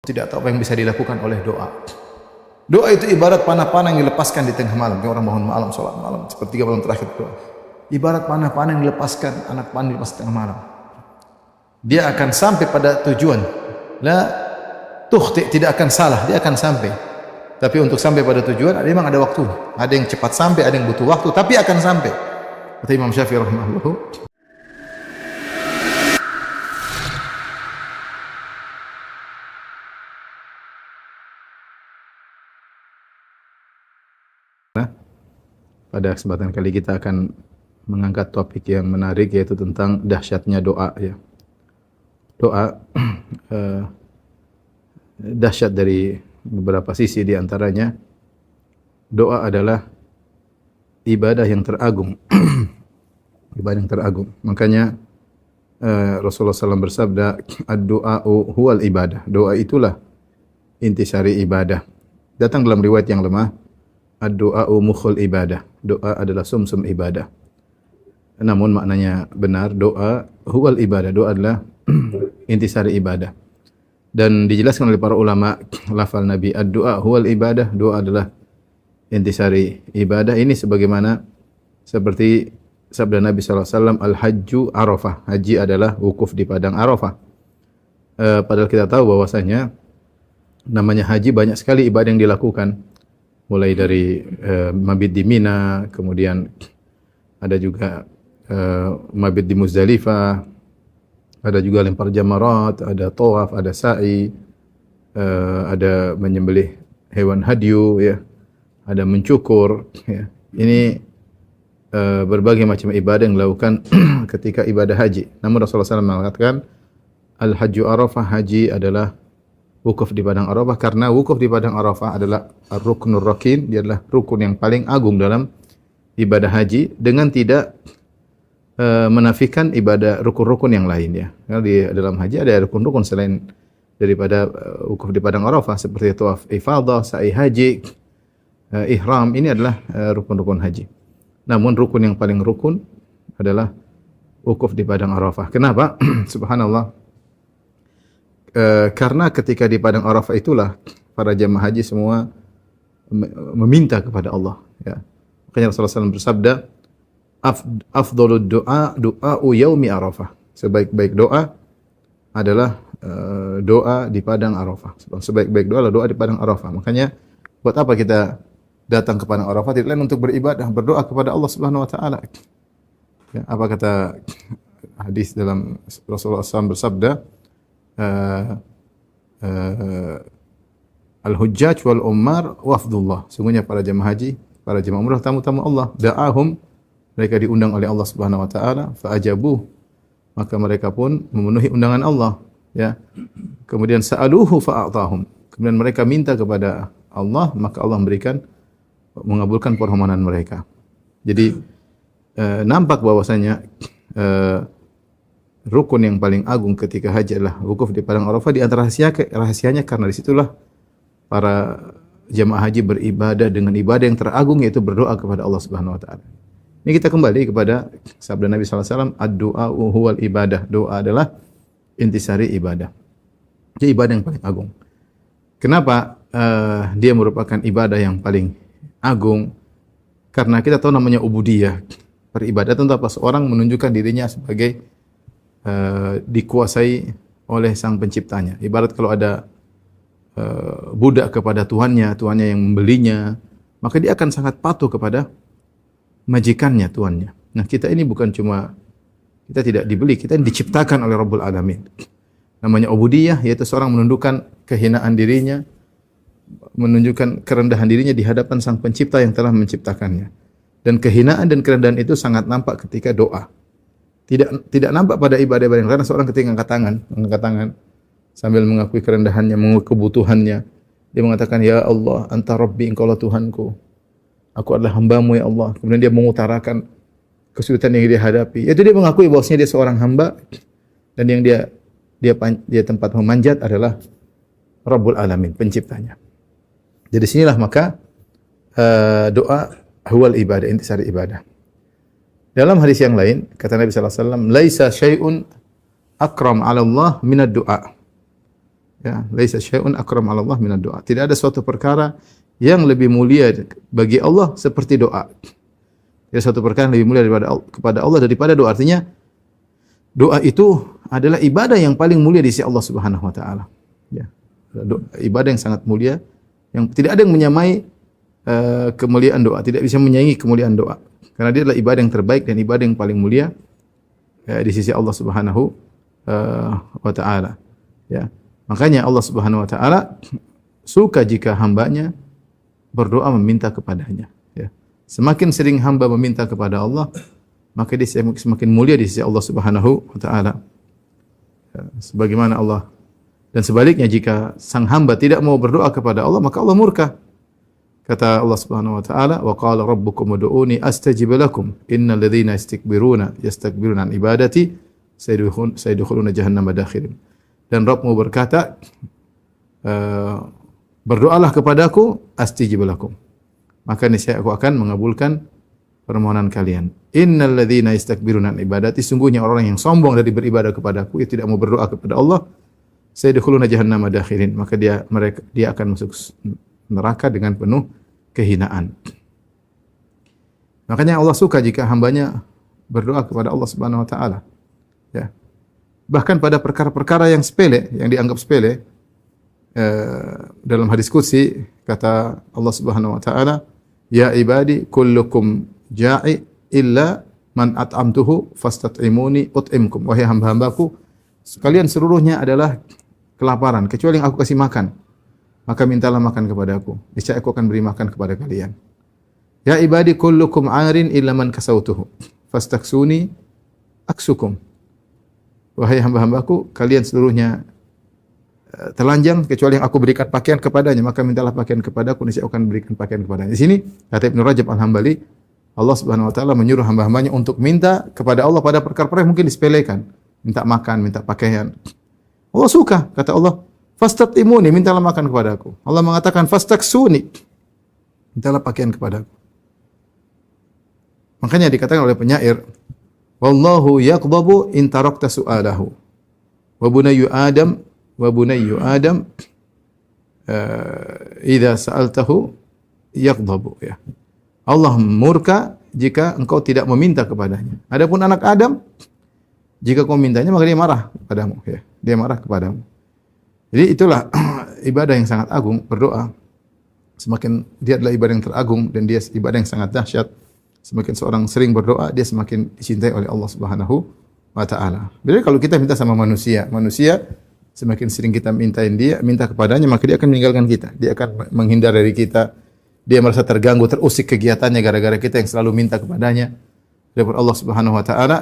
Tidak tahu apa yang bisa dilakukan oleh doa. Doa itu ibarat panah-panah yang dilepaskan di tengah malam. Orang bangun malam, sholat malam, sepertiga malam terakhir doa. Ibarat panah-panah yang dilepaskan, anak panah dilepas tengah malam. Dia akan sampai pada tujuan. La tukhti, tidak akan salah, dia akan sampai. Tapi untuk sampai pada tujuan, memang ada waktu. Ada yang cepat sampai, ada yang butuh waktu, tapi akan sampai. Kata Imam Syafi'i rahimahullah. Pada kesempatan kali kita akan mengangkat topik yang menarik, yaitu tentang dahsyatnya doa. Ya. Doa dahsyat dari beberapa sisi, di antaranya doa adalah ibadah yang teragung. Ibadah yang teragung. Makanya Rasulullah SAW bersabda, ad-du'a'u huwal ibadah. Doa itulah intisari ibadah. Datang dalam riwayat yang lemah, ad-du'a'u mukhul ibadah. Doa adalah sumsum ibadah. Namun maknanya benar, doa huwal ibadah. Doa adalah intisari ibadah. Dan dijelaskan oleh para ulama, lafal Nabi, ad-du'a huwal ibadah. Doa adalah intisari ibadah. Ini sebagaimana seperti sabda Nabi SAW, al-hajju arafah. Haji adalah wukuf di padang Arafah. Padahal kita tahu bahwasanya namanya haji banyak sekali ibadah yang dilakukan. Mulai dari mabit di Mina, kemudian ada juga mabit di Muzdalifah, ada juga lempar jamarat, ada tawaf, ada sa'i, ada menyembelih hewan hadyu, ya, ada mencukur. Ya. Ini berbagai macam ibadah yang dilakukan ketika ibadah haji. Namun Rasulullah SAW mengatakan, al-hajju arafah, haji adalah wukuf di padang Arafah, karena wukuf di padang Arafah adalah ar-ruknur rakin, dia adalah rukun yang paling agung dalam ibadah haji, dengan tidak menafikan ibadah rukun-rukun yang lain, ya. Karena di dalam haji ada rukun-rukun selain daripada wukuf di padang Arafah, seperti tawaf ifadah, sa'i haji, ihram. Ini adalah rukun-rukun haji. Namun rukun yang paling rukun adalah wukuf di padang Arafah. Kenapa? Subhanallah. Karena ketika di padang Arafah itulah para jemaah haji semua meminta kepada Allah. Ya. Makanya Rasulullah SAW bersabda, afdhalud du'a du'a'u yaumi Arafah. Sebaik-baik doa adalah doa di padang Arafah. Sebaik-baik doa adalah doa di padang Arafah. Makanya buat apa kita datang ke padang Arafah? Tidak lain untuk beribadah, berdoa kepada Allah Subhanahu wa taala. Ya, apa kata hadis dalam Rasulullah SAW bersabda, al-hujjaj wal ummar wafdullah. Sungguhnya para jemaah haji, para jemaah umrah, tamu-tamu Allah. Da'ahum, mereka diundang oleh Allah Subhanahu wa taala, fa ajabuh, maka mereka pun memenuhi undangan Allah, ya. Kemudian sa'aluhu fa a'tahum, kemudian mereka minta kepada Allah, maka Allah memberikan, mengabulkan permohonan mereka. Jadi nampak bahwasanya rukun yang paling agung ketika haji adalah wukuf di padang Arafah. Di antara rahasianya karena disitulah para jemaah haji beribadah dengan ibadah yang teragung, yaitu berdoa kepada Allah Subhanahu wa taala. Ini kita kembali kepada sabda Nabi sallallahu alaihi wasallam, ad-du'a'u huwal ibadah. Doa adalah intisari ibadah. Jadi ibadah yang paling agung. Kenapa dia merupakan ibadah yang paling agung? Karena kita tahu namanya ubudiyah. Peribadatan itu apa? Seorang menunjukkan dirinya sebagai dikuasai oleh sang penciptanya. Ibarat kalau ada budak kepada tuannya yang membelinya, maka dia akan sangat patuh kepada majikannya, tuannya. Nah, kita ini bukan cuma, kita tidak dibeli, kita diciptakan oleh Rabbul Alamin. Namanya ubudiyah, yaitu seorang menundukkan kehinaan dirinya, menunjukkan kerendahan dirinya di hadapan sang pencipta yang telah menciptakannya. Dan kehinaan dan kerendahan itu sangat nampak ketika doa. Tidak nampak pada ibadah-ibadah yang lain. Seorang ketika angkat tangan sambil mengakui kerendahannya, mengakui kebutuhannya. Dia mengatakan, ya Allah, anta Rabbi, engkaulah Tuhanku. Aku adalah hambamu, ya Allah. Kemudian dia mengutarakan kesulitan yang dia hadapi. Itu dia mengakui bahwasanya dia seorang hamba, dan yang dia tempat memanjat adalah Rabbul Alamin, penciptanya. Jadi sinilah maka doa huwal ibadah, intisari ibadah. Dalam hadis yang lain, kata Nabi sallallahu alaihi wasallam, "Laisa syai'un akram 'ala Allah minad du'a." Ya, laisa syai'un akram 'ala Allah minad doa. Tidak ada suatu perkara yang lebih mulia bagi Allah seperti doa. Tidak suatu perkara yang lebih mulia kepada Allah daripada doa. Artinya doa itu adalah ibadah yang paling mulia di sisi Allah Subhanahu wa taala. Ya. Ibadah yang sangat mulia yang tidak ada yang menyamai kemuliaan doa, tidak bisa menyaingi kemuliaan doa. Karena dia adalah ibadah yang terbaik dan ibadah yang paling mulia di sisi Allah Subhanahu wa taala. Ya. Makanya Allah Subhanahu wa taala suka jika hambanya berdoa meminta kepadanya. Ya. Semakin sering hamba meminta kepada Allah, maka dia semakin mulia di sisi Allah Subhanahu wa taala. Ya. Sebagaimana Allah dan sebaliknya jika sang hamba tidak mau berdoa kepada Allah, maka Allah murka. Kata Allah Subhanahu wa taala, "Wa qala rabbukum ud'uni astajib lakum. Innal ladzina yastakbiruna an ibadati sayadkhuluna jahannama dakhirin." Dan Rabbmu berkata, berdoalah kepadaku, astajib lakum. Maka niscaya aku akan mengabulkan permohonan kalian. Innal ladzina yastakbiruna an ibadati, sungguhnya orang yang sombong dari beribadah kepadaku, yang tidak mau berdoa kepada Allah, sayadkhuluna jahannama dakhirin, maka dia akan masuk neraka dengan penuh kehinaan. Makanya Allah suka jika hambanya berdoa kepada Allah Subhanahu wa taala. Ya. Bahkan pada perkara-perkara yang sepele, yang dianggap sepele, dalam hadis qudsi kata Allah Subhanahu wa taala, "Ya ibadi kullukum ja'i illa man at'amtuhu fastat'imuni ut'imkum." Wahai hamba-hambaku, sekalian seluruhnya adalah kelaparan kecuali yang aku kasih makan. Maka mintalah makan kepadaku, niscaya aku akan beri makan kepada kalian. Ya ibadi kullukum 'arin illa man kasautuhu fastaksuni aksukum. Wahai hamba-hambaku, kalian seluruhnya telanjang kecuali yang aku berikan pakaian kepadanya, maka mintalah pakaian kepadaku, niscaya aku akan berikan pakaian kepadanya. Di sini kata Ibnu Rajab Al-Hambali, Allah Subhanahu wa taala menyuruh hamba-hambanya untuk minta kepada Allah pada perkara-perkara yang mungkin disepelekan, minta makan, minta pakaian. Allah suka, kata Allah, fastatimuni, mintalah makan kepadaku. Allah mengatakan fastaksuni, mintalah pakaian kepadaku. Makanya dikatakan oleh penyair, wallahu yaqdabu in tarakta su'alahu. Wa bunayyu Adam idza sa'altahu yaqdabu, ya. Allah murka jika engkau tidak meminta kepadanya. Adapun anak Adam, jika kau mintanya maka dia marah kepadamu, ya. Dia marah kepadamu. Jadi itulah ibadah yang sangat agung, berdoa. Semakin dia adalah ibadah yang teragung dan dia ibadah yang sangat dahsyat. Semakin seorang sering berdoa, dia semakin dicintai oleh Allah Subhanahu wa taala. Jadi kalau kita minta sama manusia semakin sering kita minta kepadanya, maka dia akan meninggalkan kita. Dia akan menghindar dari kita. Dia merasa terganggu, terusik kegiatannya gara-gara kita yang selalu minta kepadanya. Daripada Allah Subhanahu wa taala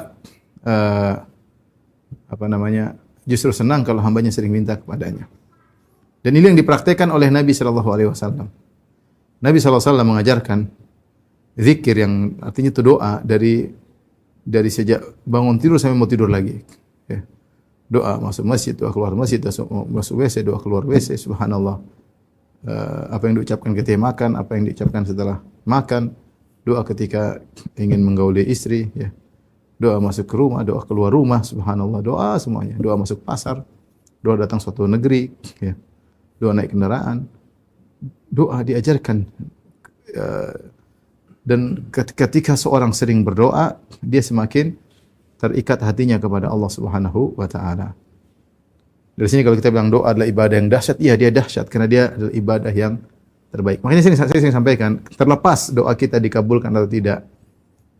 justru senang kalau hambanya sering minta kepadanya. Dan ini yang dipraktekkan oleh Nabi sallallahu alaihi wasallam. Nabi sallallahu alaihi wasallam mengajarkan zikir yang artinya itu doa dari sejak bangun tidur sampai mau tidur lagi. Ya. Doa masuk masjid, doa keluar masjid, masuk WC, doa keluar WC, subhanallah. Apa yang diucapkan ketika makan, apa yang diucapkan setelah makan, doa ketika ingin menggauli istri, ya. Doa masuk ke rumah, doa keluar rumah, subhanallah, doa semuanya. Doa masuk pasar, doa datang suatu negeri, ya. Doa naik kendaraan. Doa diajarkan. Dan ketika seorang sering berdoa, dia semakin terikat hatinya kepada Allah Subhanahu wa taala. Dari sini kalau kita bilang doa adalah ibadah yang dahsyat, iya dia dahsyat karena dia adalah ibadah yang terbaik. Makanya saya sering sampaikan, terlepas doa kita dikabulkan atau tidak,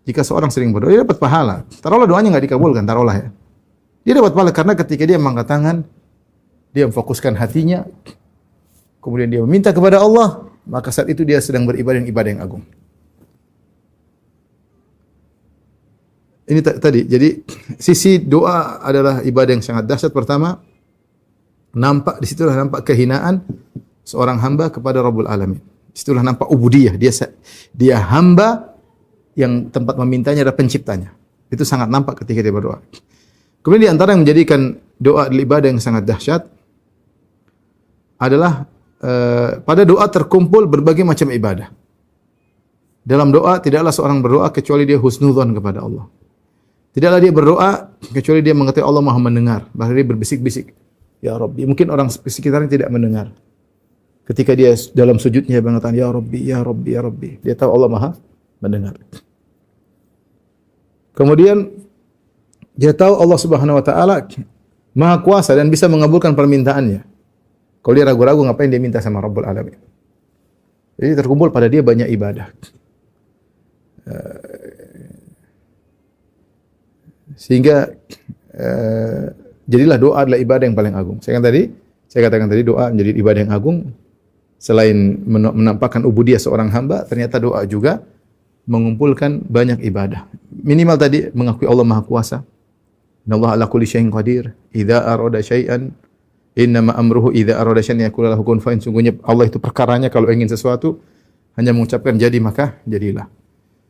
jika seorang sering berdoa, dia dapat pahala. Taruhlah doanya enggak dikabulkan, taruhlah ya. Dia dapat pahala karena ketika dia mengangkat tangan, dia memfokuskan hatinya, kemudian dia meminta kepada Allah, maka saat itu dia sedang beribadah yang agung. Ini tadi, jadi sisi doa adalah ibadah yang sangat dahsyat. Pertama, di situlah nampak kehinaan seorang hamba kepada Rabbul Alamin. Di situlah nampak ubudiyah, dia hamba yang tempat memintanya adalah penciptanya. Itu sangat nampak ketika dia berdoa. Kemudian di antara yang menjadikan doa adalah ibadah yang sangat dahsyat adalah pada doa terkumpul berbagai macam ibadah. Dalam doa tidaklah seorang berdoa kecuali dia husnudzon kepada Allah. Tidaklah dia berdoa kecuali dia mengetahui Allah Maha mendengar, bahkan dia berbisik-bisik. Ya Rabbi. Mungkin orang sekitarnya tidak mendengar. Ketika dia dalam sujudnya mengatakan ya Rabbi, ya Rabbi, ya Rabbi. Dia tahu Allah Maha mendengar. Kemudian dia tahu Allah Subhanahu wa taala Maha kuasa dan bisa mengabulkan permintaannya. Kalau dia ragu-ragu ngapain dia minta sama Rabbul Alamin. Jadi terkumpul pada dia banyak ibadah. Sehingga jadilah doa adalah ibadah yang paling agung. Saya katakan tadi doa menjadi ibadah yang agung. Selain menampakkan ubudiyah seorang hamba, ternyata doa juga mengumpulkan banyak ibadah. Minimal tadi mengakui Allah Maha Kuasa. Innallaha ala kulli syai'in qadir. Idza arada syai'an innama amruhu idza arada syai'an yaqulu lahu kun fayakun. Sungguhnya Allah itu perkaranya kalau ingin sesuatu hanya mengucapkan jadi maka jadilah.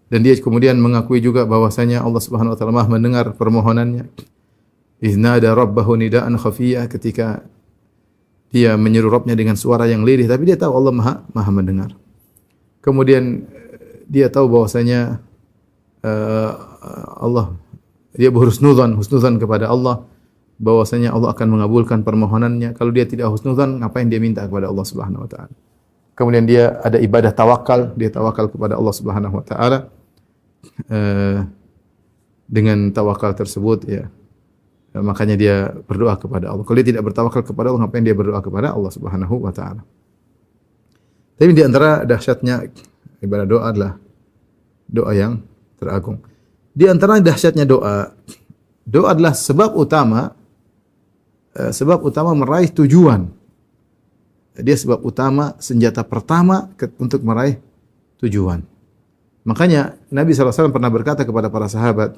Dan dia kemudian mengakui juga bahwasanya Allah Subhanahu wa taala Maha mendengar permohonannya. Iznada rabbahu nidaan khafiyah, ketika dia menyeru Rabbnya dengan suara yang lirih, tapi dia tahu Allah Maha mendengar. Kemudian dia tahu bahwasanya Allah, dia husnuzan kepada Allah, bahwasanya Allah akan mengabulkan permohonannya. Kalau dia tidak husnuzan, ngapain dia minta kepada Allah Subhanahu wa taala? Kemudian dia ada ibadah tawakal, dia tawakal kepada Allah Subhanahu wa taala. Dengan tawakal tersebut ya, makanya dia berdoa kepada Allah. Kalau dia tidak bertawakal kepada Allah, ngapain dia berdoa kepada Allah Subhanahu wa taala? Tapi di antara dahsyatnya ibadah doa adalah doa yang teragung. Di antara dahsyatnya doa adalah sebab utama meraih tujuan. Dia sebab utama, senjata pertama untuk meraih tujuan. Makanya Nabi SAW pernah berkata kepada para sahabat,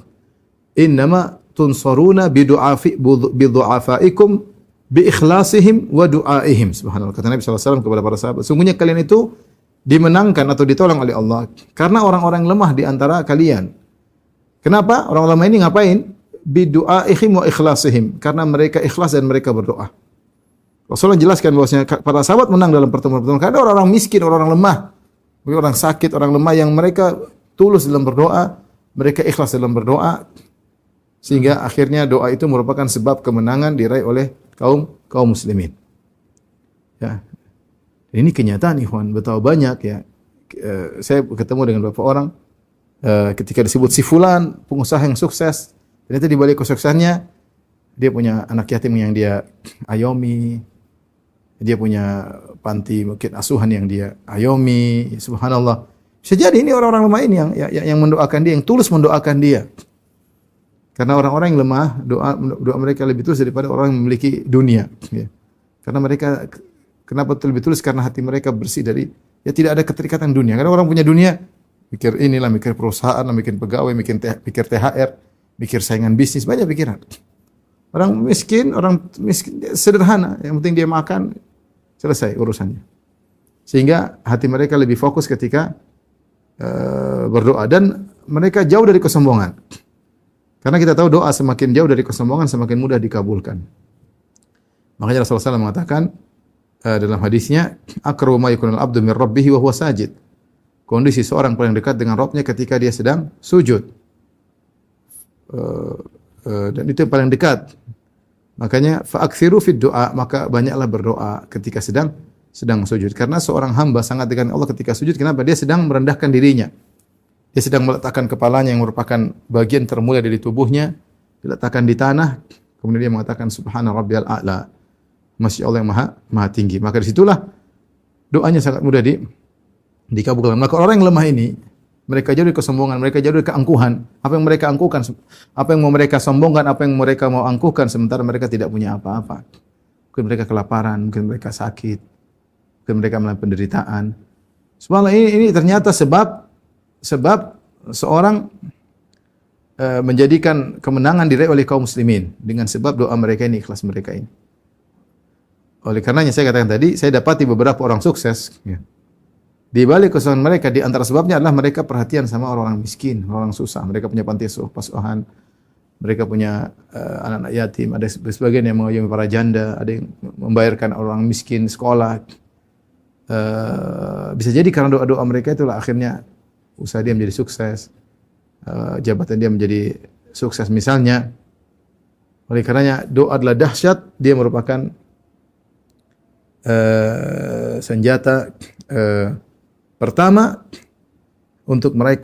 innama tunsaruna bidu'afaikum biikhlasihim wa du'aihim. Subhanallah. Kata Nabi SAW kepada para sahabat, sungguhnya kalian itu dimenangkan atau ditolong oleh Allah karena orang-orang lemah di antara kalian. Kenapa? Orang lemah ini ngapain? Bidu'aihim wa ikhlasihim. Karena mereka ikhlas dan mereka berdoa. Rasulullah jelaskan bahwasanya para sahabat menang dalam pertemuan-pertemuan karena orang-orang miskin, orang-orang lemah, orang sakit, orang lemah yang mereka tulus dalam berdoa, mereka ikhlas dalam berdoa, sehingga akhirnya doa itu merupakan sebab kemenangan diraih oleh kaum muslimin. Ya. Ini kenyataan ikhwan, betapa banyak ya. Saya ketemu dengan beberapa orang ketika disebut si fulan pengusaha yang sukses, ternyata di balik kesuksesannya dia punya anak yatim yang dia ayomi, dia punya panti mungkin asuhan yang dia ayomi. Subhanallah. Bisa jadi ini orang-orang lemah ini yang mendoakan dia, yang tulus mendoakan dia. Karena orang-orang yang lemah, doa mereka lebih tulus daripada orang yang memiliki dunia. Ya. Karena mereka, kenapa lebih tulus? Karena hati mereka bersih dari, ya tidak ada keterikatan dunia. Karena orang punya dunia, mikir inilah, mikir perusahaan, mikir pegawai, mikir THR, mikir saingan bisnis, banyak pikiran. Orang miskin sederhana, yang penting dia makan, selesai urusannya. Sehingga hati mereka lebih fokus ketika berdoa, dan mereka jauh dari kesombongan. Karena kita tahu doa semakin jauh dari kesombongan semakin mudah dikabulkan. Makanya Rasulullah SAW mengatakan dalam hadisnya, aqrabu ma yakunul abdu min rabbih wa huwa sajid. Kondisi seorang paling dekat dengan Rabbnya ketika dia sedang sujud. Dan itu yang paling dekat. Makanya fa'aksiru fid doa, maka banyaklah berdoa ketika sedang sujud. Karena seorang hamba sangat dekat dengan Allah ketika sujud. Kenapa? Dia sedang merendahkan dirinya. Dia sedang meletakkan kepalanya yang merupakan bagian termulia dari tubuhnya, diletakkan di tanah, kemudian dia mengatakan subhana rabbiyal a'la. Masya Allah yang maha tinggi. Maka disitulah doanya sangat mudah dikabulkan. Maka orang yang lemah ini, mereka jauh dari kesombongan, mereka jauh dari keangkuhan. Apa yang mereka angkuhkan, apa yang mau mereka sombongkan, apa yang mereka mau angkuhkan, sementara mereka tidak punya apa-apa. Mungkin mereka kelaparan, mungkin mereka sakit, mungkin mereka mengalami penderitaan. Subhanallah, ini ternyata sebab seorang menjadikan kemenangan diraih oleh kaum muslimin dengan sebab doa mereka ini, ikhlas mereka ini. Oleh karenanya saya katakan tadi, saya dapati beberapa orang sukses ya. Di balik kesuksesan mereka, di antara sebabnya adalah mereka perhatian sama orang-orang miskin, orang susah. Mereka punya panti asuhan, mereka punya anak-anak yatim, ada sebagian yang mengayomi para janda, ada yang membayarkan orang miskin sekolah. Bisa jadi karena doa-doa mereka itulah akhirnya usaha dia menjadi sukses, jabatan dia menjadi sukses misalnya. Oleh karenanya doa adalah dahsyat, dia merupakan senjata pertama untuk meraih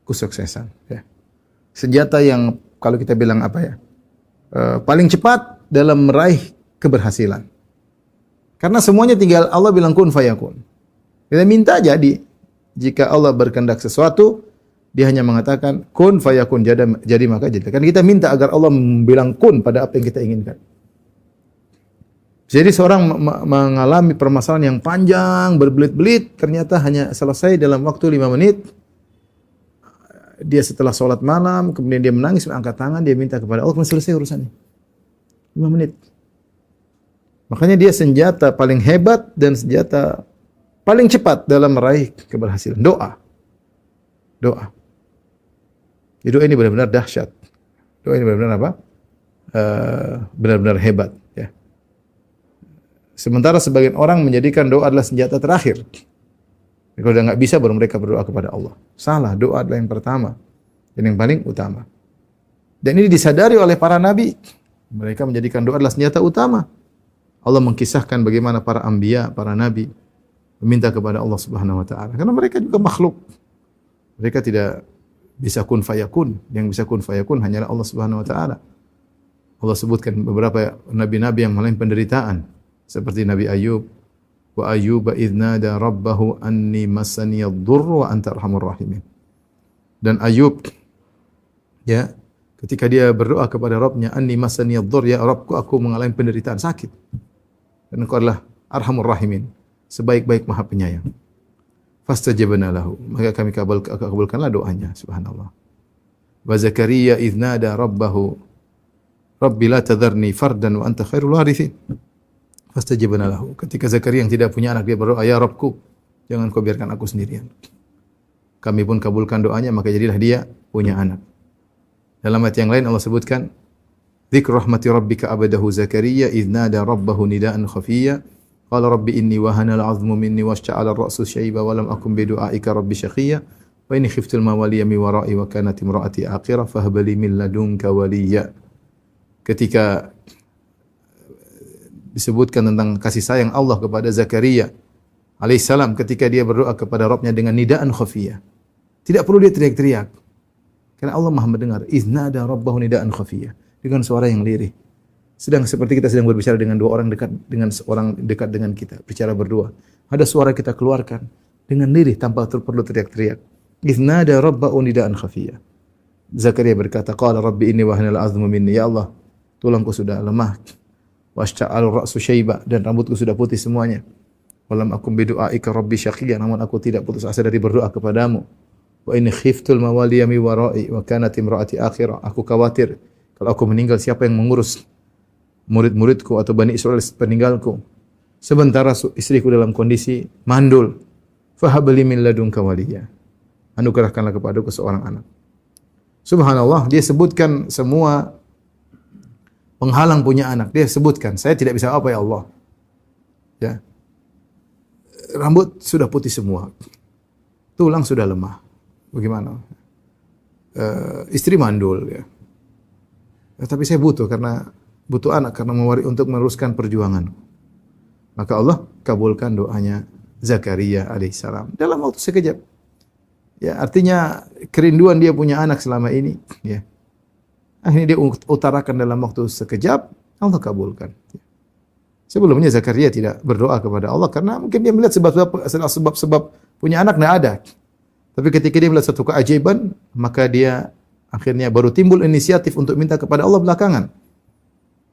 kesuksesan, ya. Senjata yang kalau kita bilang apa ya? Paling cepat dalam meraih keberhasilan. Karena semuanya tinggal Allah bilang kun fayakun. Kita minta jadi. Jika Allah berkehendak sesuatu, Dia hanya mengatakan kun fayakun, jadi maka jadi. Kan kita minta agar Allah bilang kun pada apa yang kita inginkan. Jadi seorang mengalami permasalahan yang panjang, berbelit-belit, ternyata hanya selesai dalam waktu 5 menit. Dia setelah sholat malam, kemudian dia menangis, angkat tangan, dia minta kepada Allah, kemudian selesai urusannya. 5 menit. Makanya dia senjata paling hebat dan senjata paling cepat dalam meraih keberhasilan. Doa. Doa ini benar-benar dahsyat. Doa ini benar-benar apa? Benar-benar hebat. Ya. Sementara sebagian orang menjadikan doa adalah senjata terakhir. Kalau sudah nggak bisa, baru mereka berdoa kepada Allah. Salah, doa adalah yang pertama dan yang paling utama. Dan ini disadari oleh para nabi. Mereka menjadikan doa adalah senjata utama. Allah mengkisahkan bagaimana para anbiya, para nabi meminta kepada Allah Subhanahu wa taala. Karena mereka juga makhluk. Mereka tidak bisa kun fayakun. Yang bisa kun fayakun hanyalah Allah Subhanahu wa taala. Allah sebutkan beberapa nabi-nabi yang mengalami penderitaan seperti Nabi Ayub. Wa ayyuba idz nada rabbahu anni massani ad-durr wa anta arhamur rahimin. Dan Ayub ya, ketika dia berdoa kepada Rabbnya, anni massani ad-durr, ya Rabbku, aku mengalami penderitaan, sakit. Dan Engkau adalah arhamur rahimin, sebaik-baik Maha Penyayang. Fastajabna lahu, maka kami kabulkanlah doanya, subhanallah. Wa Zakaria idz nada rabbahu Rabbi la tadharni fardan wa anta khairul warithin. Fastajabna lahu. Ketika Zakaria yang tidak punya anak, dia berdoa, ya Rabbku, jangan kau biarkan aku sendirian. Kami pun kabulkan doanya, maka jadilah dia punya anak. Dalam ayat yang lain Allah sebutkan, dzikru rahmati rabbika abadahu Zakaria idz nada rabbahu nidaan khafiyya qala rabbi inni wahana al-'azmu minni washta'ala ar-ra'su shayba wa lam akun bi du'aika rabbi shaqiyya wa inni khiftu al-mawaliya min wara'i wa kanat imra'ati aqira fahab li min ladunka waliyya. Ketika disebutkan tentang kasih sayang Allah kepada Zakaria alaihissalam ketika dia berdoa kepada Rabbnya dengan nidaan khafiyah. Tidak perlu dia teriak-teriak. Karena Allah Maha mendengar. Iznada rabbahu nidaan khafiyah. Dengan suara yang lirih. Sedang seperti kita sedang berbicara dengan dua orang dekat dengan seorang dekat dengan kita, bicara berdua. Ada suara kita keluarkan dengan lirih tanpa perlu teriak-teriak. Iznada rabbahu nidaan khafiyah. Zakaria berkata, qala rabbi inni wahana al-'azmu minni, ya Allah, tulangku sudah lemah. Washta'al ra'su syaiba, dan rambutku sudah putih semuanya. Walam akum bidu'aika rabbi syaqiyya, namun aku tidak putus asa dari berdoa kepadamu. Wa inni khiftul mawaliya mi wara'i wa kanat imra'ati akhirah. Aku khawatir kalau aku meninggal, siapa yang mengurus murid-muridku atau Bani Israel peninggalku. Sementara istriku dalam kondisi mandul. Fahabli min ladunka waliyya. Anugerahkanlah kepadaku seorang anak. Subhanallah, dia sebutkan semua penghalang punya anak. Dia sebutkan, saya tidak bisa apa ya Allah. Ya. Rambut sudah putih semua. Tulang sudah lemah. Bagaimana? Istri mandul ya. Tapi saya butuh anak karena untuk meneruskan perjuangan. Maka Allah kabulkan doanya Zakaria alaihissalam dalam waktu sekejap. Ya, artinya kerinduan dia punya anak selama ini, ya. Akhirnya dia utarakan dalam waktu sekejap, Allah kabulkan. Sebelumnya Zakaria tidak berdoa kepada Allah karena mungkin dia melihat sebab-sebab punya anak tidak ada. Tapi ketika dia melihat satu keajaiban, maka dia akhirnya baru timbul inisiatif untuk minta kepada Allah belakangan.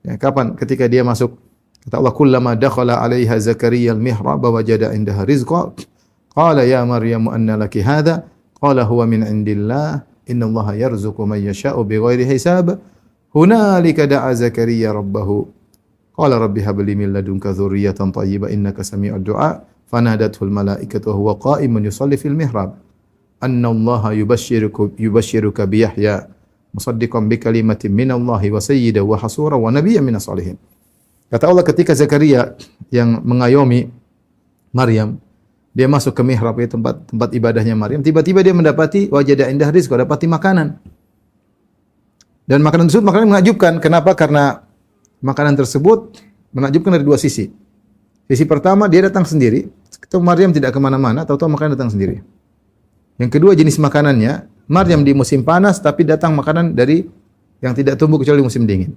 Ya, kapan? Ketika dia masuk, kata Allah, kullama dakhala 'alaiha Zakaria al-mihrab wajada 'indaha rizqa qala ya Maryam anna laki hadha qala huwa min 'indillah innallaha yarzuqu man yasha'u bighairi hisab. Hunalika da'a Zakaria rabbahu qala rabbi hab li min ladunka dzurriyyatan thayyibah innaka sami'ud du'a fanadathu al-malaikatu wa huwa qa'imun yusalli fil mihrab annallaha yubashshiruka bi Yahya musaddiqan bi kalimatin minallahi wa sayyidan wa hasura wa nabiyyan minas salihin. Kata Allah ketika Zakaria yang mengayomi Maryam, dia masuk ke mihrab, ya, tempat ibadahnya Maryam, tiba-tiba dia mendapati wajada indah rizqa, dapati makanan. Dan makanan tersebut makanan menakjubkan. Kenapa? Karena makanan tersebut menakjubkan dari dua sisi. Sisi pertama dia datang sendiri, ketemu Maryam tidak kemana-mana, tahu-tahu makanan datang sendiri. Yang kedua jenis makanannya, Maryam di musim panas tapi datang makanan dari yang tidak tumbuh kecuali di musim dingin.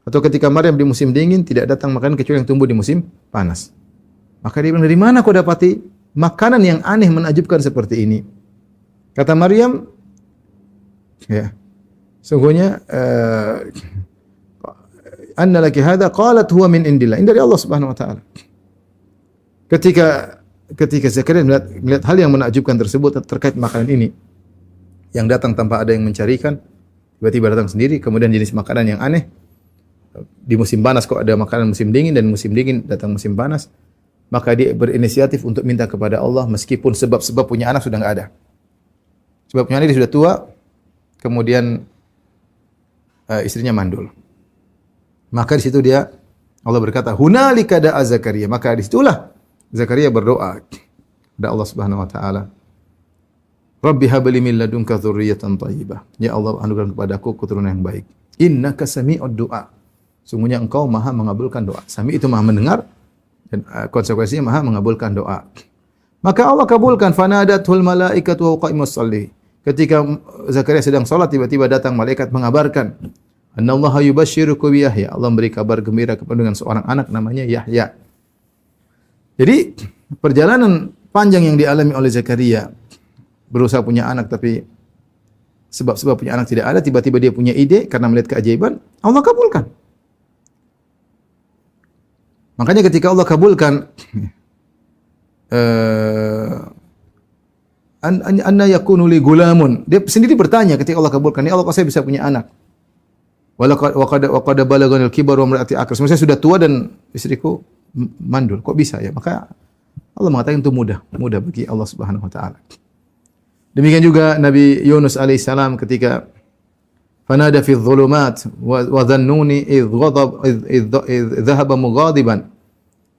Atau ketika Maryam di musim dingin tidak datang makanan kecuali yang tumbuh di musim panas. Maka dia bilang, dari mana kau dapati makanan yang aneh menakjubkan seperti ini? Kata Maryam, ya, sungguhnya anna laki hadza qalat huwa min indillah. Ini dari Allah Subhanahu wa taala. Ketika Zakaria melihat hal yang menakjubkan tersebut terkait makanan ini yang datang tanpa ada yang mencarikan, tiba-tiba datang sendiri, kemudian jenis makanan yang aneh. Di musim panas kok ada makanan musim dingin, dan musim dingin datang musim panas. Maka dia berinisiatif untuk minta kepada Allah meskipun sebab-sebab punya anak sudah enggak ada. Sebab punya anak dia sudah tua, kemudian istrinya mandul. Maka di situ Allah berkata, "Hunalika da'a Zakaria." Maka di situlah Zakaria berdoa kepada Allah Subhanahu wa taala. "Rabbi hab li min ladunka dzurriyyatan thayyibah." Ya Allah, anugerahkan kepadaku keturunan yang baik. Innaka sami'ud du'a. Sungguhnya Engkau Maha mengabulkan doa. Sami itu Maha mendengar, dan konsekuensinya Maha mengabulkan doa. Maka Allah kabulkan, fanadatul malaikatu wa qa'imus shalli. Ketika Zakaria sedang salat, tiba-tiba datang malaikat mengabarkan, "Annallaha yubashshiruka bi Yahya." Allah memberi kabar gembira kepada dengan seorang anak namanya Yahya. Jadi perjalanan panjang yang dialami oleh Zakaria, berusaha punya anak tapi sebab-sebab punya anak tidak ada, tiba-tiba dia punya ide karena melihat keajaiban, Allah kabulkan. Makanya ketika Allah kabulkan, anna yakunu li gulamun, dia sendiri bertanya ketika Allah kabulkan, ya Allah, kok saya bisa punya anak? Wa qad balaghanil kibar wa imraati aqr. Saya sudah tua dan istriku mandul. Kok bisa ya? Maka Allah mengatakan itu mudah bagi Allah Subhanahu wa taala. Demikian juga Nabi Yunus alaihissalam ketika fanada fi dhulumat wa dhannuni idh dhahaba mughadiban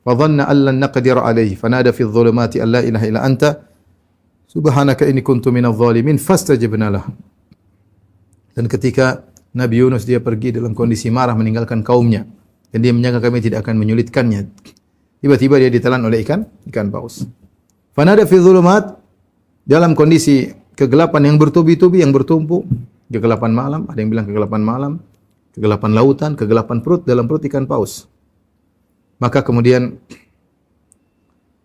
wa dhanna an lan naqdir alayhi fanada fi dhulumati an la ilaha illa anta subhanaka inni kuntu minadh dhalimin fastajabna lahu. Dan ketika Nabi Yunus dia pergi dalam kondisi marah meninggalkan kaumnya dan dia menyangka kami tidak akan menyulitkannya, tiba-tiba dia ditelan oleh ikan paus. Fanada fi dhulumat, dalam kondisi kegelapan yang bertubi-tubi, yang bertumpuk, kegelapan malam, ada yang bilang kegelapan malam, kegelapan lautan, kegelapan perut, dalam perut ikan paus. Maka kemudian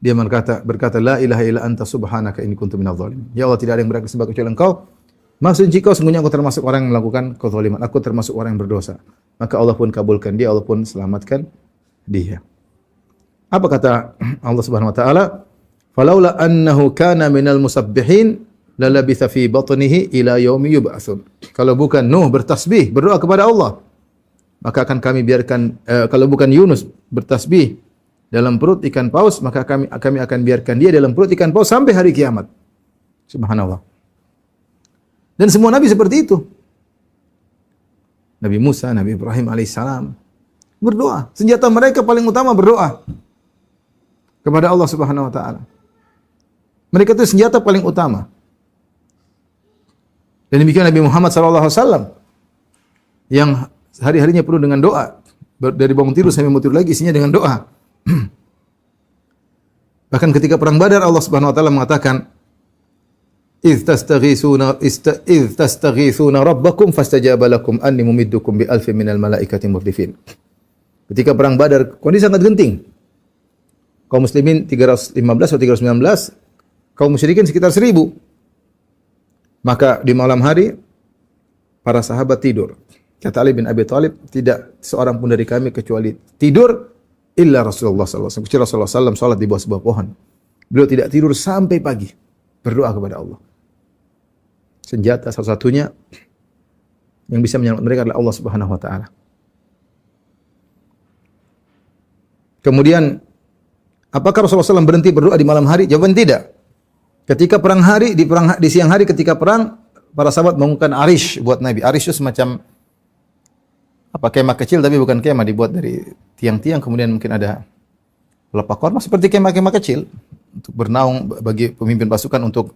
dia berkata, la ilaha illa anta subhanaka inni kuntu minadh dhalimin. Ya Allah, tidak ada yang berhak disembah kecuali Engkau. Maha suci Kau, sungguhnya aku termasuk orang yang melakukan kezaliman. Aku termasuk orang yang berdosa. Maka Allah pun kabulkan dia, Allah pun selamatkan dia. Apa kata Allah Subhanahu wa taala? Falaula annahu kana minal musabbihin lalabitha fi batnihi ila yaumi yub'atsun. Kalau bukan Nuh bertasbih, berdoa kepada Allah, maka akan kami biarkan, kalau bukan Yunus bertasbih dalam perut ikan paus, maka kami akan biarkan dia dalam perut ikan paus sampai hari kiamat. Subhanallah. Dan semua nabi seperti itu. Nabi Musa, Nabi Ibrahim alaihissalam berdoa. Senjata mereka paling utama berdoa kepada Allah Subhanahu wa taala. Mereka itu senjata paling utama. Dan demikian Nabi Muhammad sallallahu alaihi wasallam yang hari-harinya penuh dengan doa. Dari bangun tidur sampai mau tidur lagi isinya dengan doa. Bahkan ketika perang Badar Allah Subhanahu wa taala mengatakan, "Idz tastaghitsuna rabbakum fastajaba lakum anni mumiddukum bi alfin minal malaikati murdifin." Ketika perang Badar kondisi sangat genting. Kaum muslimin 315 atau 319, kaum musyrikin sekitar 1000. Maka di malam hari para sahabat tidur. Kata Ali bin Abi Thalib, tidak seorang pun dari kami kecuali tidur illa Rasulullah sallallahu alaihi wasallam. Kecuali Rasulullah sallallahu salat di bawah sebuah pohon. Beliau tidak tidur sampai pagi, berdoa kepada Allah. Senjata satu-satunya yang bisa menyelamatkan mereka adalah Allah Subhanahu wa taala. Kemudian apakah Rasulullah SAW berhenti berdoa di malam hari? Jawaban tidak. Ketika perang hari, di siang hari ketika perang, para sahabat bangunkan arish buat Nabi. Arish itu semacam kemah kecil tapi bukan kemah, dibuat dari tiang-tiang, kemudian mungkin ada pelepah korma seperti kemah-kemah kecil untuk bernaung bagi pemimpin pasukan, untuk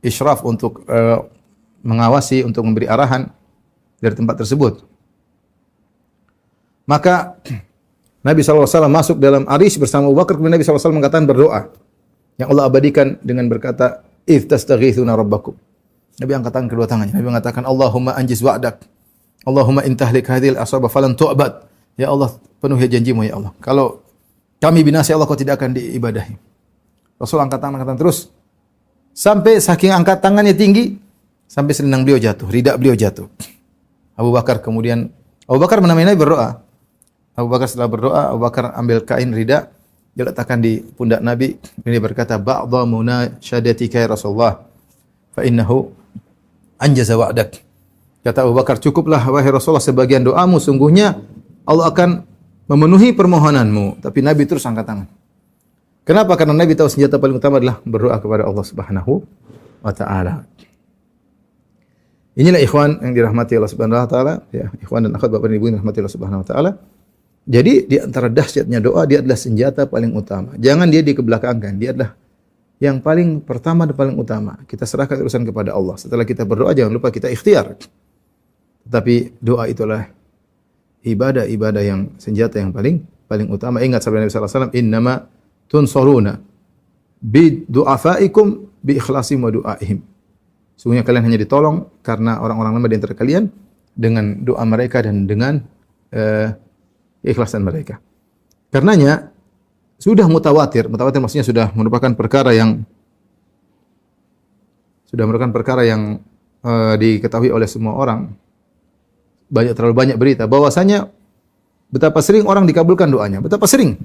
isyraf, untuk mengawasi, untuk memberi arahan dari tempat tersebut. Maka Nabi SAW masuk dalam arish bersama Abu Bakar, kemudian Nabi SAW mengatakan berdoa. Yang Allah abadikan dengan berkata, "Idz tastaghitsuna rabbakum." Nabi angkat tangan kedua tangannya. Nabi mengatakan, "Allahumma anjiz wa'dak. Allahumma intahlik hadhil asaba falan tu'bad." Ya Allah, penuhi janjimu ya Allah. Kalau kami binasa ya Allah, kau tidak akan diibadahi. Rasul angkat tangan terus. Sampai saking angkat tangannya tinggi, sampai selendang beliau jatuh, rida beliau jatuh. Abu Bakar menamai Nabi berdoa. Abu Bakar setelah berdoa, Abu Bakar ambil kain rida, dia letakkan di pundak Nabi. Dia berkata, "Ba'dha munashadatika ya Rasulullah, fa innahu anjaza wa'dak." Kata Abu Bakar, "Cukuplah wahai Rasulullah sebagian doamu, sungguhnya Allah akan memenuhi permohonanmu." Tapi Nabi terus angkat tangan. Kenapa? Karena Nabi tahu senjata paling utama adalah berdoa kepada Allah Subhanahu wa taala. Inilah ikhwan yang dirahmati Allah Subhanahu wa taala, ya, ikhwan dan akhwat Bapak dan Ibu yang dirahmati Allah Subhanahu wa taala. Jadi di antara dahsyatnya doa, dia adalah senjata paling utama. Jangan dia dikebelakangkan. Dia adalah yang paling pertama dan paling utama. Kita serahkan urusan kepada Allah. Setelah kita berdoa, jangan lupa kita ikhtiar. Tetapi doa itulah ibadah yang senjata yang paling utama. Ingat sabda Nabi sallallahu alaihi wasallam, "Innama tunsaruna bi du'afaikum bi ikhlasim wa du'aihim." Sungguhnya kalian hanya ditolong karena orang-orang lemah di antara kalian dengan doa mereka dan dengan keikhlasan mereka. Karenanya sudah mutawatir maksudnya sudah merupakan perkara yang diketahui oleh semua orang. Terlalu banyak berita bahwasanya betapa sering orang dikabulkan doanya, betapa sering.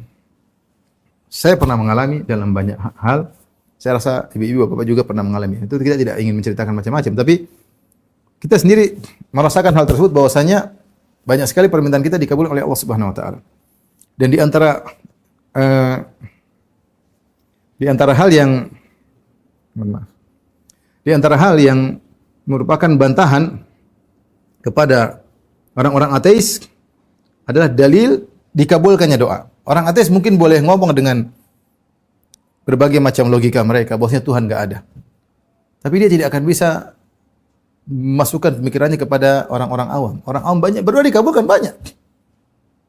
Saya pernah mengalami dalam banyak hal. Saya rasa ibu-ibu bapak juga pernah mengalami. Itu kita tidak ingin menceritakan macam-macam, tapi kita sendiri merasakan hal tersebut bahwasanya banyak sekali permintaan kita dikabulkan oleh Allah Subhanahu wa taala. Dan di antara hal yang merupakan bantahan kepada orang-orang ateis adalah dalil dikabulkannya doa. Orang ateis mungkin boleh ngomong dengan berbagai macam logika mereka bahwasanya Tuhan enggak ada. Tapi dia tidak akan bisa masukkan pemikirannya kepada orang-orang awam. Orang awam banyak berdoa dikabulkan banyak.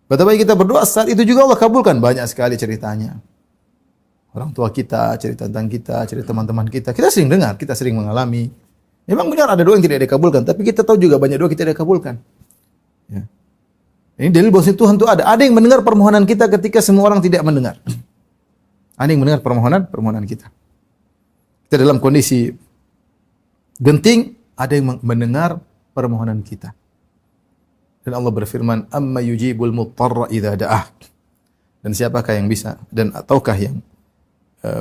Betapa kita berdoa saat itu juga Allah kabulkan banyak sekali ceritanya. Orang tua kita, cerita tentang kita, cerita teman-teman kita. Kita sering dengar, kita sering mengalami. Memang benar ada doa yang tidak dikabulkan, tapi kita tahu juga banyak doa kita tidak dikabulkan. Ya. Ini dalil bahwa Tuhan itu ada. Ada yang mendengar permohonan kita ketika semua orang tidak mendengar. Ada yang mendengar permohonan kita. Kita dalam kondisi genting, ada yang mendengar permohonan kita. Dan Allah berfirman, "Amma yujibul muttarra idza da'ah." Dan siapakah yang bisa dan ataukah yang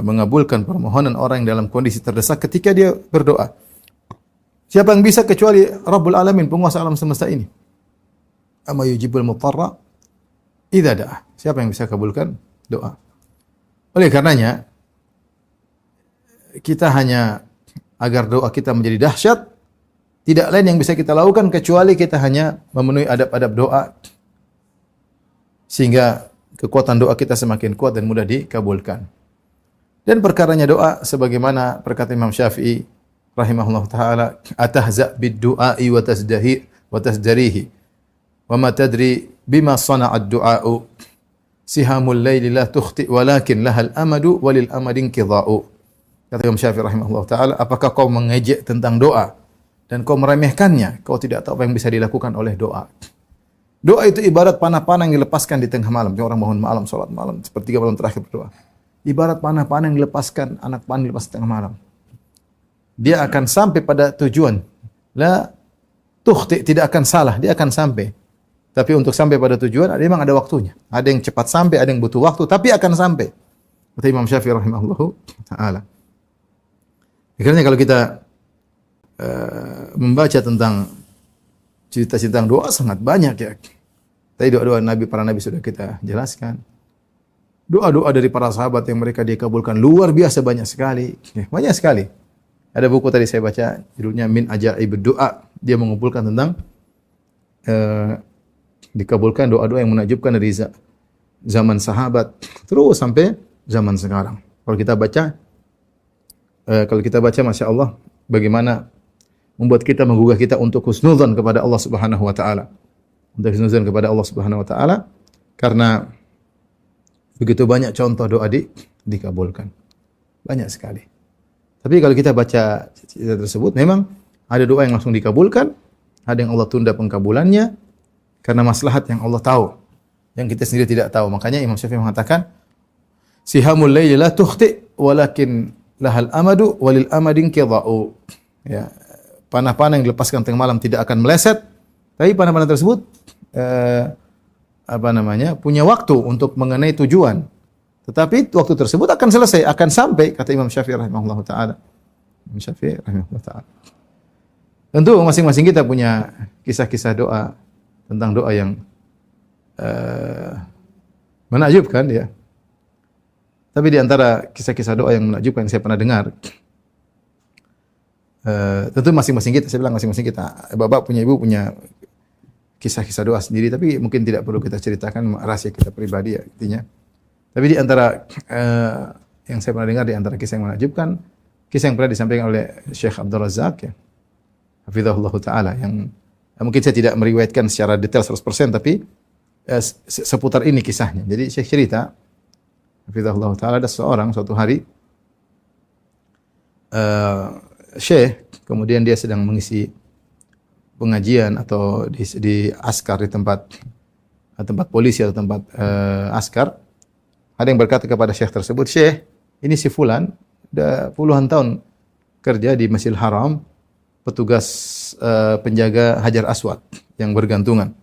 mengabulkan permohonan orang yang dalam kondisi terdesak ketika dia berdoa? Siapa yang bisa kecuali Rabbul Alamin, penguasa alam semesta ini? Amma yujibul muttarra idza da'ah. Siapa yang bisa kabulkan doa? Oleh karenanya kita hanya agar doa kita menjadi dahsyat, tidak lain yang bisa kita lakukan kecuali kita hanya memenuhi adab-adab doa sehingga kekuatan doa kita semakin kuat dan mudah dikabulkan. Dan perkaranya doa sebagaimana perkataan Imam Syafi'i rahimahullah taala, "Atahza bid-du'a'i wa tasdarihi wa ma tadri bima sana'ad du'a'u sihamul laili la tukhti walakin lahal amadu walil amadin qidha'u." Kata Imam Syafi'i rahimahullah taala, apakah kau mengejek tentang doa dan kau meremehkannya? Kau tidak tahu apa yang bisa dilakukan oleh doa. Doa itu ibarat panah-panah yang dilepaskan di tengah malam. Orang bangun malam, salat malam, sepertiga malam terakhir berdoa. Ibarat panah-panah yang dilepaskan, anak panah dilepas di tengah malam. Dia akan sampai pada tujuan. La tukhti, tidak akan salah, dia akan sampai. Tapi untuk sampai pada tujuan, memang ada waktunya. Ada yang cepat sampai, ada yang butuh waktu, tapi akan sampai. Kata Imam Syafi'i rahimahullah ta'ala. Karena kalau kita membaca tentang cerita-cerita tentang doa sangat banyak ya. Tadi doa-doa Nabi, para Nabi sudah kita jelaskan. Doa-doa dari para sahabat yang mereka dikabulkan luar biasa banyak sekali. Ya, banyak sekali. Ada buku tadi saya baca, judulnya Min Ajaib Doa. Dia mengumpulkan tentang dikabulkan doa-doa yang menakjubkan dari zaman sahabat terus sampai zaman sekarang. Kalau kita baca Masya Allah, bagaimana membuat kita menggugah kita untuk husnudzon kepada Allah Subhanahu wa taala. Untuk husnudzon kepada Allah Subhanahu wa taala karena Begitu banyak contoh doa dikabulkan. Banyak sekali. Tapi kalau kita baca cerita tersebut, memang ada doa yang langsung dikabulkan, ada yang Allah tunda pengkabulannya karena maslahat yang Allah tahu, yang kita sendiri tidak tahu. Makanya Imam Syafi'i mengatakan, sihamul laili la tukhti walakin lahal amadu walil amadin qida'u. Ya, panah-panah yang dilepaskan tengah malam tidak akan meleset, tapi panah-panah tersebut punya waktu untuk mengenai tujuan. Tetapi waktu tersebut akan selesai, akan sampai, kata Imam Syafi'i rahimahullah ta'ala. Imam Syafi'i rahimahullah ta'ala. Tentu masing-masing kita punya kisah-kisah doa tentang doa yang menakjubkan ya. Tapi di antara kisah-kisah doa yang menakjubkan yang saya pernah dengar, tentu masing-masing kita, saya bilang masing-masing kita, bapak punya, ibu punya kisah-kisah doa sendiri, tapi mungkin tidak perlu kita ceritakan, rahasia kita pribadi ya intinya. Tapi di antara yang saya pernah dengar, di antara kisah yang menakjubkan, kisah yang pernah disampaikan oleh Syekh Abdul Razak ya, hafizahullah ta'ala, yang mungkin saya tidak meriwayatkan secara detail 100%, tapi seputar ini kisahnya. Jadi Syekh cerita, hafizahullah ta'ala, ada seorang suatu hari, Syekh, kemudian dia sedang mengisi pengajian atau di askar, di tempat polisi atau tempat askar. Ada yang berkata kepada Syekh tersebut, Syekh, ini si fulan, sudah puluhan tahun kerja di Masjidil Haram, petugas penjaga Hajar Aswad yang bergantungan.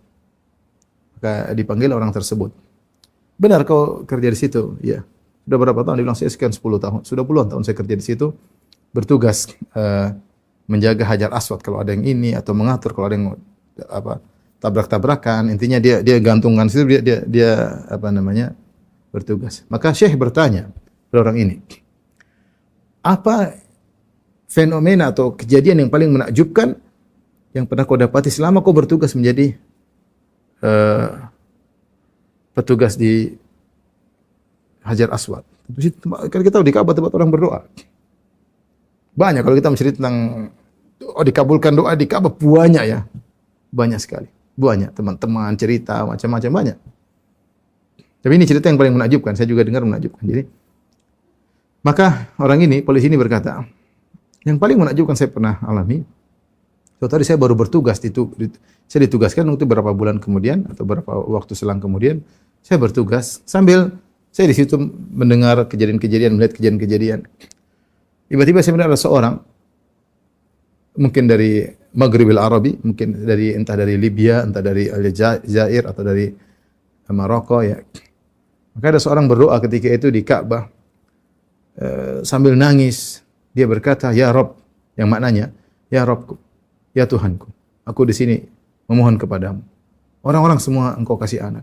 Maka dipanggil orang tersebut. Benar kau kerja di situ? Ya. Sudah berapa tahun? Dia bilang, saya sekian 10 tahun. Sudah puluhan tahun saya kerja di situ, bertugas menjaga Hajar Aswad kalau ada yang ini, atau mengatur kalau ada yang tabrak-tabrakan. Intinya dia gantungan situ, dia bertugas. Maka Syekh bertanya kepada orang ini, apa fenomena atau kejadian yang paling menakjubkan yang pernah kau dapati selama kau bertugas menjadi petugas di Hajar Aswad? Kan kita tahu di Ka'bah tempat orang berdoa. Banyak kalau kita mencerita tentang dikabulkan doa di Ka'bah, banyak ya. Banyak sekali. Banyak teman-teman cerita macam-macam banyak. Tapi ini cerita yang paling menakjubkan, saya juga dengar menakjubkan. Jadi, maka orang ini, polisi ini berkata, yang paling menakjubkan saya pernah alami, suatu hari saya baru bertugas, saya ditugaskan untuk beberapa bulan kemudian, atau beberapa waktu selang kemudian, saya bertugas, sambil saya di situ mendengar kejadian-kejadian, melihat kejadian-kejadian. Tiba-tiba saya mendengar ada seorang, mungkin dari Maghribil Arabi, mungkin entah dari Libya, entah dari Aljazair, atau dari Maroko ya. Maka ada seorang berdoa ketika itu di Ka'bah, sambil nangis. Dia berkata, Ya Rabb, yang maknanya, Ya Rabbku, Ya Tuhanku, aku di sini memohon kepadamu. Orang-orang semua engkau kasih anak.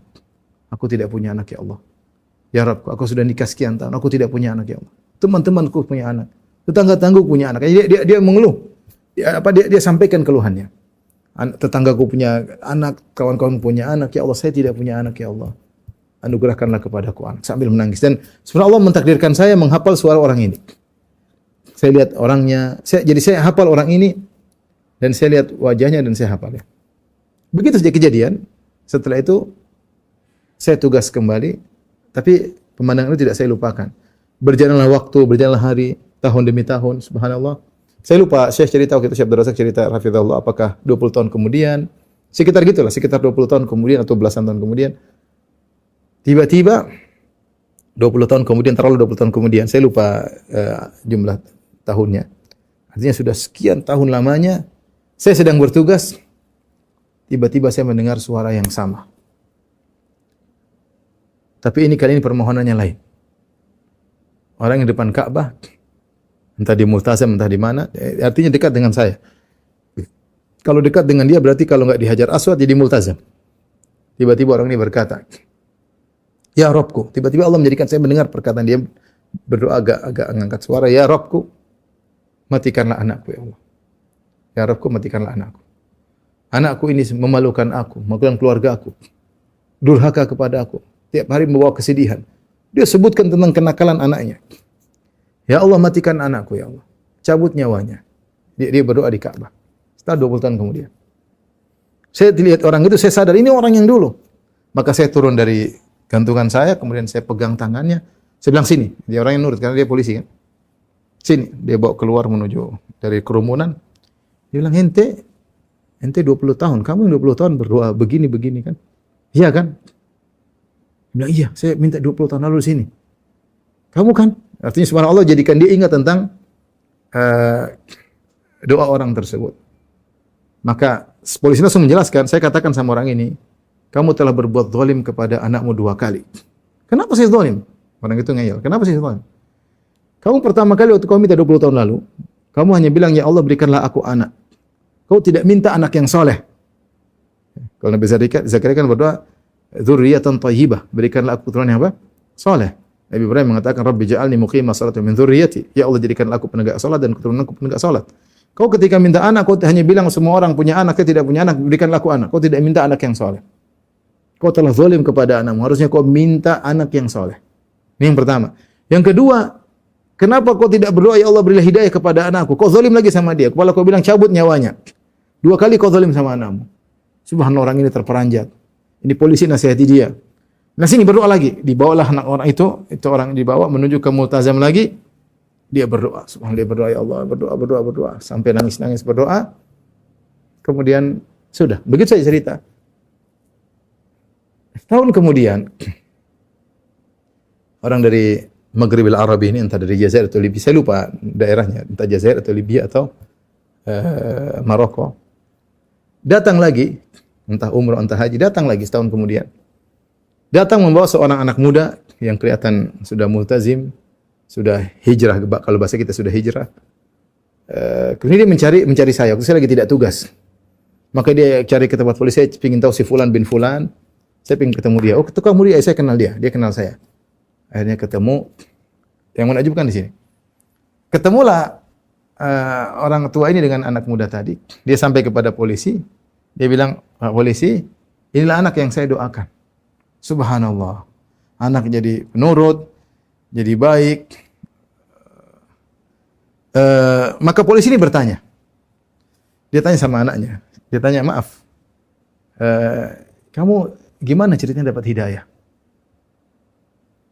Aku tidak punya anak ya Allah. Ya Rabbku, aku sudah nikah sekian tahun, aku tidak punya anak ya Allah. Teman-temanku punya anak. Tetangga-tanggaku punya anak. Dia mengeluh. Dia sampaikan keluhannya. Tetanggaku punya anak, kawan-kawan punya anak, ya Allah, saya tidak punya anak ya Allah. Anugerahkanlah kepadaku anak, sambil menangis. Dan sebenarnya Allah mentakdirkan saya menghafal suara orang ini. Saya lihat orangnya, jadi saya hafal orang ini, dan saya lihat wajahnya dan saya hafal ya. Begitu saja kejadian. Setelah itu saya tugas kembali, tapi pemandangan itu tidak saya lupakan. Berjalanlah waktu, berjalanlah hari, tahun demi tahun, subhanallah. Saya lupa, saya cerita waktu itu, Syekh Abdul Razak cerita, hafizahullah, apakah 20 tahun kemudian, sekitar gitulah, sekitar 20 tahun kemudian atau belasan tahun kemudian, tiba-tiba 20 tahun kemudian, terlalu 20 tahun kemudian, saya lupa jumlah tahunnya. Artinya sudah sekian tahun lamanya, saya sedang bertugas, tiba-tiba saya mendengar suara yang sama. Tapi kali ini permohonannya lain. Orang yang di depan Ka'bah, entah di Multazam, entah di mana, artinya dekat dengan saya. Kalau dekat dengan dia berarti kalau enggak di Hajar Aswad jadi Multazam. Tiba-tiba orang ini berkata, Ya Rabbku, tiba-tiba Allah menjadikan saya mendengar perkataan dia berdoa agak mengangkat suara, Ya Rabbku, matikanlah anakku ya Allah. Ya Rabbku, matikanlah anakku. Anakku ini memalukan aku, memalukan keluarga aku. Durhaka kepada aku. Tiap hari membawa kesedihan. Dia sebutkan tentang kenakalan anaknya. Ya Allah, matikan anakku ya Allah. Cabut nyawanya. Dia berdoa di Ka'bah. Setelah 20 tahun kemudian. Saya lihat orang itu, saya sadar ini orang yang dulu. Maka saya turun dari gantungan saya, kemudian saya pegang tangannya. Saya bilang sini, dia orang yang nurut karena dia polisi kan. Sini, dia bawa keluar menuju dari kerumunan. Dia bilang, ente 20 tahun, kamu yang 20 tahun berdoa begini kan? Iya kan? Dia bilang, iya, saya minta 20 tahun lalu di sini. Kamu kan? Artinya subhanallah jadikan dia ingat tentang doa orang tersebut. Maka polisi langsung menjelaskan, saya katakan sama orang ini, kamu telah berbuat zalim kepada anakmu 2 kali. Kenapa saya zalim? Orang itu ngeyel. Kenapa saya zalim? Kamu pertama kali waktu kamu minta 20 tahun lalu, kamu hanya bilang, ya Allah berikanlah aku anak. Kau tidak minta anak yang soleh. Kalau Nabi Zakaria kan berdoa, dzurriyyatan thayyibah, berikanlah aku keturunan yang apa? Soleh. Nabi Ibrahim mengatakan, Rabbi ja'alni muqima sholati min dzurriyyati. Ya Allah jadikanlah aku penegak salat dan keturunanku penegak salat. Kau ketika minta anak, kau hanya bilang semua orang punya anak, saya tidak punya anak, berikanlah aku anak. Kau tidak minta anak yang soleh. Kau telah zalim kepada anakmu. Harusnya kau minta anak yang soleh. Ini yang pertama. Yang kedua, kenapa kau tidak berdoa, ya Allah berilah hidayah kepada anakku? Kau zalim lagi sama dia. Kepala kau bilang cabut nyawanya. 2 kali kau zalim sama anakmu. Subhanallah, orang ini terperanjat. Ini polisi nasihati dia. Nah sini berdoa lagi. Dibawalah anak orang itu orang dibawa menuju ke multazam lagi. Dia berdoa. Subhanallah, dia berdoa, ya Allah, berdoa. Sampai nangis-nangis berdoa. Kemudian sudah. Begitu saya cerita. Tahun kemudian, orang dari Maghribil Arabi ini, entah dari Jazair atau Libya, saya lupa daerahnya, entah Jazair atau Libya atau Maroko, datang lagi, entah umroh, entah haji, datang lagi setahun kemudian. Datang membawa seorang anak muda yang kelihatan sudah multazim, sudah hijrah, kalau bahasa kita sudah hijrah. Kemudian dia mencari saya, waktu saya lagi tidak tugas. Maka dia cari ke tempat polisi, saya ingin tahu si Fulan bin Fulan, saya ingin ketemu dia. Oh, itu kamu dia, saya kenal dia kenal saya. Akhirnya ketemu, yang menakjubkan di sini. Ketemulah orang tua ini dengan anak muda tadi. Dia sampai kepada polisi, dia bilang, Pak polisi, inilah anak yang saya doakan. Subhanallah, anak jadi penurut, jadi baik. Maka polisi ini bertanya. Dia tanya sama anaknya. Dia tanya, maaf, kamu gimana ceritanya dapat hidayah?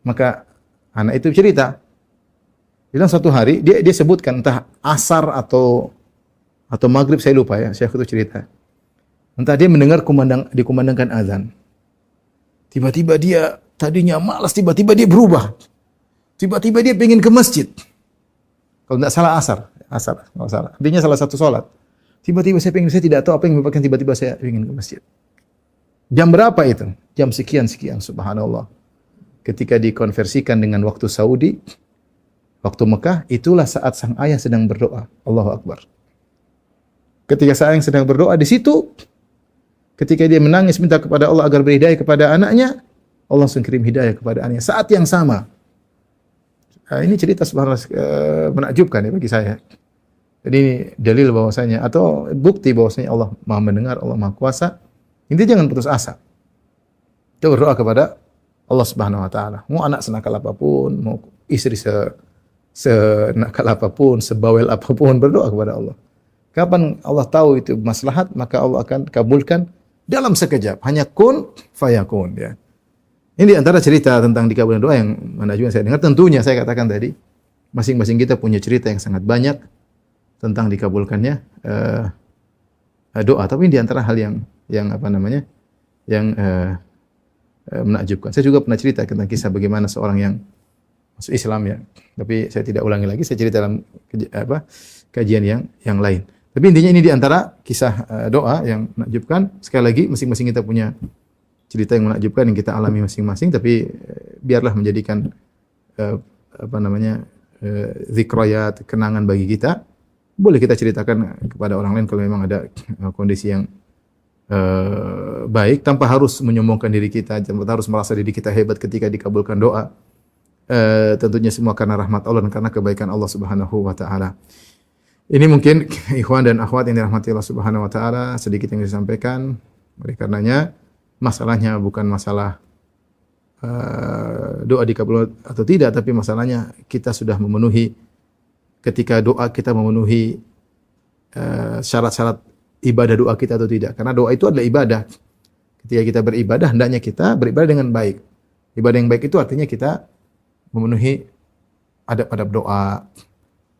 Maka anak itu cerita. Bilang suatu hari, dia sebutkan entah asar atau maghrib, saya lupa ya, Syekh itu cerita. Entah dia mendengar dikumandangkan azan. Tiba-tiba dia tadinya malas, tiba-tiba dia berubah. Tiba-tiba dia pengen ke masjid. Kalau tidak salah asar, kalau salah. Artinya salah satu sholat. Tiba-tiba saya tidak tahu apa yang menyebabkan tiba-tiba saya ingin ke masjid. Jam berapa itu? Jam sekian-sekian, subhanallah. Ketika dikonversikan dengan waktu Saudi, waktu Mekah, itulah saat sang ayah sedang berdoa. Allahu Akbar. Ketika sang ayah sedang berdoa, di situ, ketika dia menangis minta kepada Allah agar beri hidayah kepada anaknya, Allah langsung kirim hidayah kepada anaknya. Saat yang sama. Ini cerita subhanallah menakjubkan ya bagi saya. Jadi ini dalil bahwasanya atau bukti bahwasanya Allah Maha mendengar, Allah Maha kuasa. Intinya jangan putus asa. Kita berdoa kepada Allah Subhanahu wa taala. Mau anak senakal apapun, mau istri senakal apapun, sebawel apapun, berdoa kepada Allah. Kapan Allah tahu itu maslahat, maka Allah akan kabulkan dalam sekejap. Hanya kun fayakun ya. Ini di antara cerita tentang dikabulkan doa yang mana juga saya dengar. Tentunya saya katakan tadi, masing-masing kita punya cerita yang sangat banyak tentang dikabulkannya doa. Tapi di antara hal yang apa namanya, yang menakjubkan. Saya juga pernah cerita tentang kisah bagaimana seorang yang masuk Islam ya. Tapi saya tidak ulangi lagi. Saya cerita dalam kajian yang lain. Tapi intinya ini di antara kisah doa yang menakjubkan. Sekali lagi, masing-masing kita punya cerita yang menakjubkan yang kita alami masing-masing. Tapi biarlah menjadikan zikrayat, kenangan bagi kita. Boleh kita ceritakan kepada orang lain kalau memang ada kondisi yang baik, tanpa harus menyombongkan diri kita, tanpa harus merasa diri kita hebat ketika dikabulkan doa. Tentunya semua karena rahmat Allah dan karena kebaikan Allah Subhanahu wa taala. Ini mungkin ikhwan dan akhwat yang dirahmati Allah Subhanahu wa taala sedikit yang disampaikan. Oleh karenanya masalahnya bukan masalah doa dikabul atau tidak, tapi masalahnya kita sudah memenuhi, ketika doa kita memenuhi syarat-syarat ibadah doa kita atau tidak. Karena doa itu adalah ibadah. Ketika kita beribadah, hendaknya kita beribadah dengan baik. Ibadah yang baik itu artinya kita memenuhi adab-adab doa,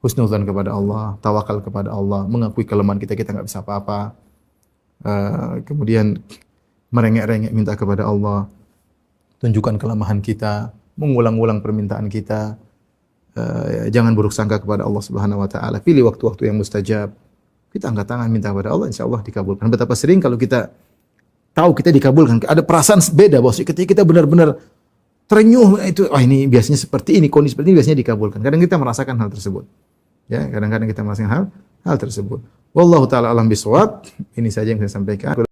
husnuzan kepada Allah, tawakal kepada Allah, mengakui kelemahan kita, kita nggak bisa apa-apa. Kemudian merengek-rengek minta kepada Allah, tunjukkan kelemahan kita, mengulang-ulang permintaan kita. Jangan buruk sangka kepada Allah Subhanahu wa taala. Pilih waktu-waktu yang mustajab. Kita angkat tangan minta kepada Allah, insyaallah dikabulkan. Betapa sering kalau kita tahu kita dikabulkan, ada perasaan beda bahwa ketika kita benar-benar terenyuh itu, ini biasanya seperti ini, kondisi seperti ini biasanya dikabulkan. Kadang kita merasakan hal tersebut. Ya, kadang-kadang kita merasakan hal tersebut. Wallahu taala alam bisawab. Ini saja yang saya sampaikan.